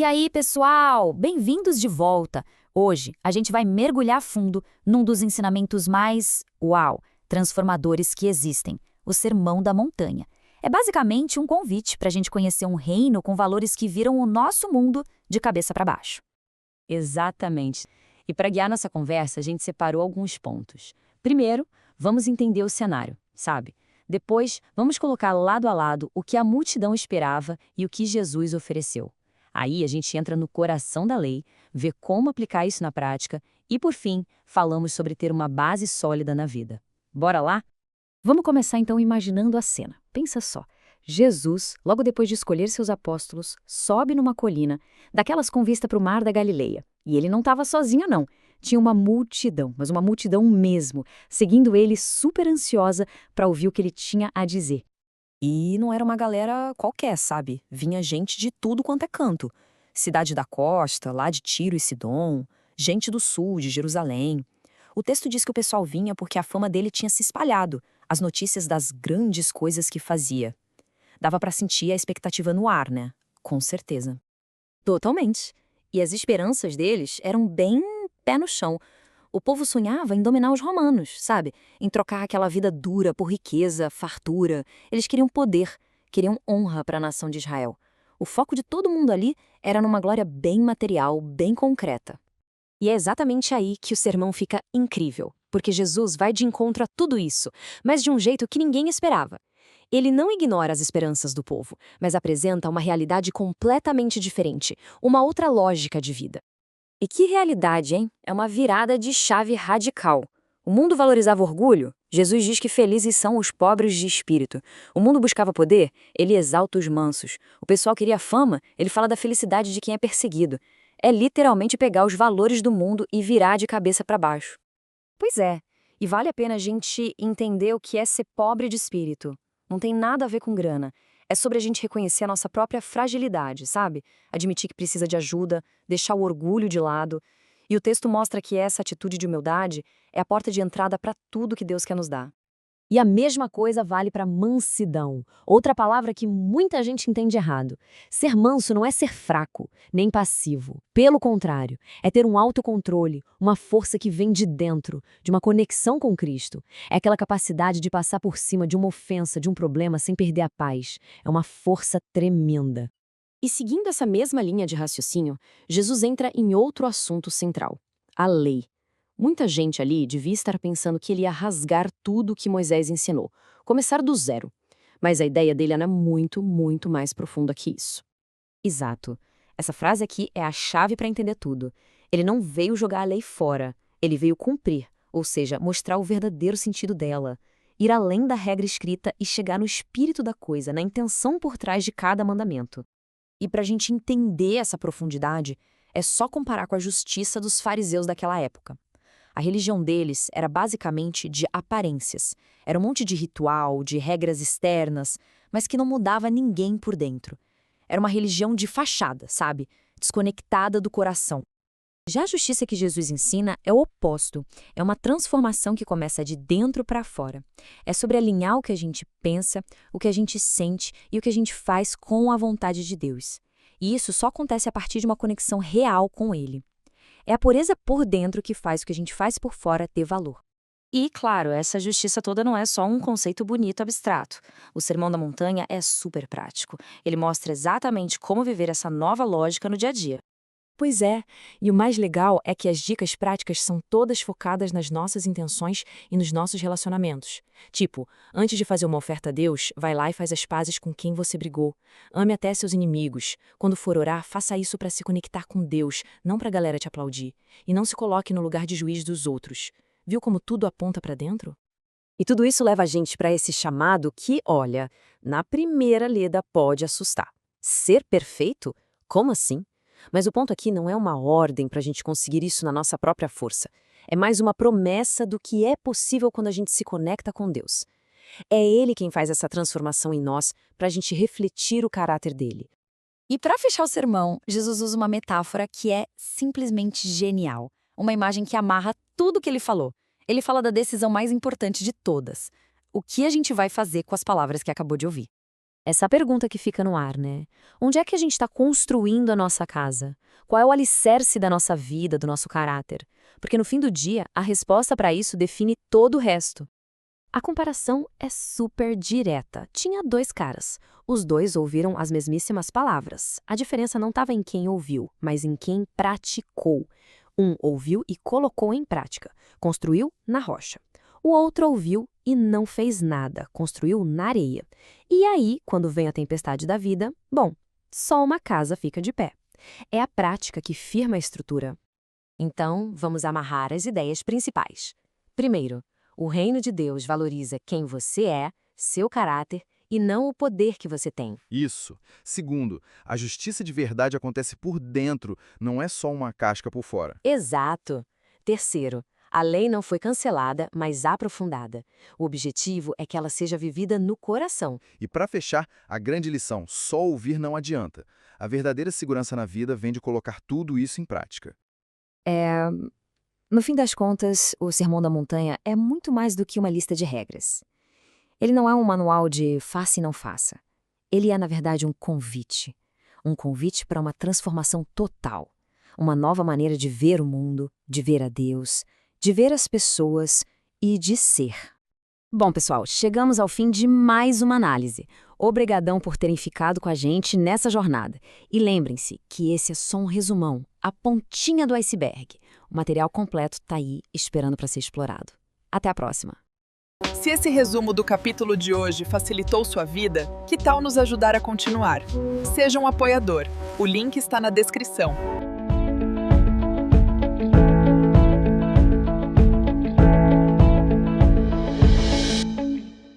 E aí, pessoal, bem-vindos de volta. Hoje a gente vai mergulhar fundo num dos ensinamentos mais, transformadores que existem, o Sermão da Montanha. É basicamente um convite para a gente conhecer um reino com valores que viram o nosso mundo de cabeça para baixo. Exatamente. E para guiar nossa conversa, a gente separou alguns pontos. Primeiro, vamos entender o cenário, sabe? Depois, vamos colocar lado a lado o que a multidão esperava e o que Jesus ofereceu. Aí a gente entra no coração da lei, vê como aplicar isso na prática e, por fim, falamos sobre ter uma base sólida na vida. Bora lá? Vamos começar então imaginando a cena. Pensa só. Jesus, logo depois de escolher seus apóstolos, sobe numa colina, daquelas com vista para o mar da Galileia. E ele não estava sozinho, não. Tinha uma multidão, mas uma multidão mesmo, seguindo ele super ansiosa para ouvir o que ele tinha a dizer. E não era uma galera qualquer, sabe? Vinha gente de tudo quanto é canto. Cidade da costa, lá de Tiro e Sidom, gente do sul, de Jerusalém. O texto diz que o pessoal vinha porque a fama dele tinha se espalhado, as notícias das grandes coisas que fazia. Dava pra sentir a expectativa no ar, né? Com certeza. Totalmente. E as esperanças deles eram bem pé no chão. O povo sonhava em dominar os romanos, sabe? Em trocar aquela vida dura por riqueza, fartura. Eles queriam poder, queriam honra para a nação de Israel. O foco de todo mundo ali era numa glória bem material, bem concreta. E é exatamente aí que o sermão fica incrível, porque Jesus vai de encontro a tudo isso, mas de um jeito que ninguém esperava. Ele não ignora as esperanças do povo, mas apresenta uma realidade completamente diferente, uma outra lógica de vida. E que realidade, hein? É uma virada de chave radical. O mundo valorizava orgulho? Jesus diz que felizes são os pobres de espírito. O mundo buscava poder? Ele exalta os mansos. O pessoal queria fama? Ele fala da felicidade de quem é perseguido. É literalmente pegar os valores do mundo e virar de cabeça para baixo. Pois é, e vale a pena a gente entender o que é ser pobre de espírito. Não tem nada a ver com grana. É sobre a gente reconhecer a nossa própria fragilidade, sabe? Admitir que precisa de ajuda, deixar o orgulho de lado. E o texto mostra que essa atitude de humildade é a porta de entrada para tudo que Deus quer nos dar. E a mesma coisa vale para mansidão, outra palavra que muita gente entende errado. Ser manso não é ser fraco, nem passivo. Pelo contrário, é ter um autocontrole, uma força que vem de dentro, de uma conexão com Cristo. É aquela capacidade de passar por cima de uma ofensa, de um problema sem perder a paz. É uma força tremenda. E seguindo essa mesma linha de raciocínio, Jesus entra em outro assunto central: a lei. Muita gente ali devia estar pensando que ele ia rasgar tudo o que Moisés ensinou, começar do zero. Mas a ideia dele era muito, muito mais profunda que isso. Exato. Essa frase aqui é a chave para entender tudo. Ele não veio jogar a lei fora, ele veio cumprir, ou seja, mostrar o verdadeiro sentido dela. Ir além da regra escrita e chegar no espírito da coisa, na intenção por trás de cada mandamento. E para a gente entender essa profundidade, é só comparar com a justiça dos fariseus daquela época. A religião deles era basicamente de aparências. Era um monte de ritual, de regras externas, mas que não mudava ninguém por dentro. Era uma religião de fachada, sabe? Desconectada do coração. Já a justiça que Jesus ensina é o oposto. É uma transformação que começa de dentro para fora. É sobre alinhar o que a gente pensa, o que a gente sente e o que a gente faz com a vontade de Deus. E isso só acontece a partir de uma conexão real com Ele. É a pureza por dentro que faz o que a gente faz por fora ter valor. E, claro, essa justiça toda não é só um conceito bonito abstrato. O Sermão da Montanha é super prático. Ele mostra exatamente como viver essa nova lógica no dia a dia. Pois é, e o mais legal é que as dicas práticas são todas focadas nas nossas intenções e nos nossos relacionamentos. Tipo, antes de fazer uma oferta a Deus, vai lá e faz as pazes com quem você brigou. Ame até seus inimigos. Quando for orar, faça isso para se conectar com Deus, não para a galera te aplaudir. E não se coloque no lugar de juiz dos outros. Viu como tudo aponta para dentro? E tudo isso leva a gente para esse chamado que, olha, na primeira lida pode assustar. Ser perfeito? Como assim? Mas o ponto aqui não é uma ordem para a gente conseguir isso na nossa própria força. É mais uma promessa do que é possível quando a gente se conecta com Deus. É Ele quem faz essa transformação em nós para a gente refletir o caráter dele. E para fechar o sermão, Jesus usa uma metáfora que é simplesmente genial. Uma imagem que amarra tudo o que ele falou. Ele fala da decisão mais importante de todas. O que a gente vai fazer com as palavras que acabou de ouvir? Essa pergunta que fica no ar, né? Onde é que a gente está construindo a nossa casa? Qual é o alicerce da nossa vida, do nosso caráter? Porque no fim do dia, a resposta para isso define todo o resto. A comparação é super direta. Tinha dois caras. Os dois ouviram as mesmíssimas palavras. A diferença não estava em quem ouviu, mas em quem praticou. Um ouviu e colocou em prática, construiu na rocha. O outro ouviu e não fez nada, construiu na areia. E aí, quando vem a tempestade da vida, bom, só uma casa fica de pé. É a prática que firma a estrutura. Então, vamos amarrar as ideias principais. Primeiro, o reino de Deus valoriza quem você é, seu caráter, e não o poder que você tem. Isso. Segundo, a justiça de verdade acontece por dentro, não é só uma casca por fora. Exato. Terceiro, a lei não foi cancelada, mas aprofundada. O objetivo é que ela seja vivida no coração. E para fechar, a grande lição, só ouvir não adianta. A verdadeira segurança na vida vem de colocar tudo isso em prática. No fim das contas, o Sermão da Montanha é muito mais do que uma lista de regras. Ele não é um manual de faça e não faça. Ele é, na verdade, um convite. Um convite para uma transformação total. Uma nova maneira de ver o mundo, de ver a Deus, de ver as pessoas e de ser. Bom, pessoal, chegamos ao fim de mais uma análise. Obrigadão por terem ficado com a gente nessa jornada. E lembrem-se que esse é só um resumão, a pontinha do iceberg. O material completo está aí, esperando para ser explorado. Até a próxima! Se esse resumo do capítulo de hoje facilitou sua vida, que tal nos ajudar a continuar? Seja um apoiador. O link está na descrição.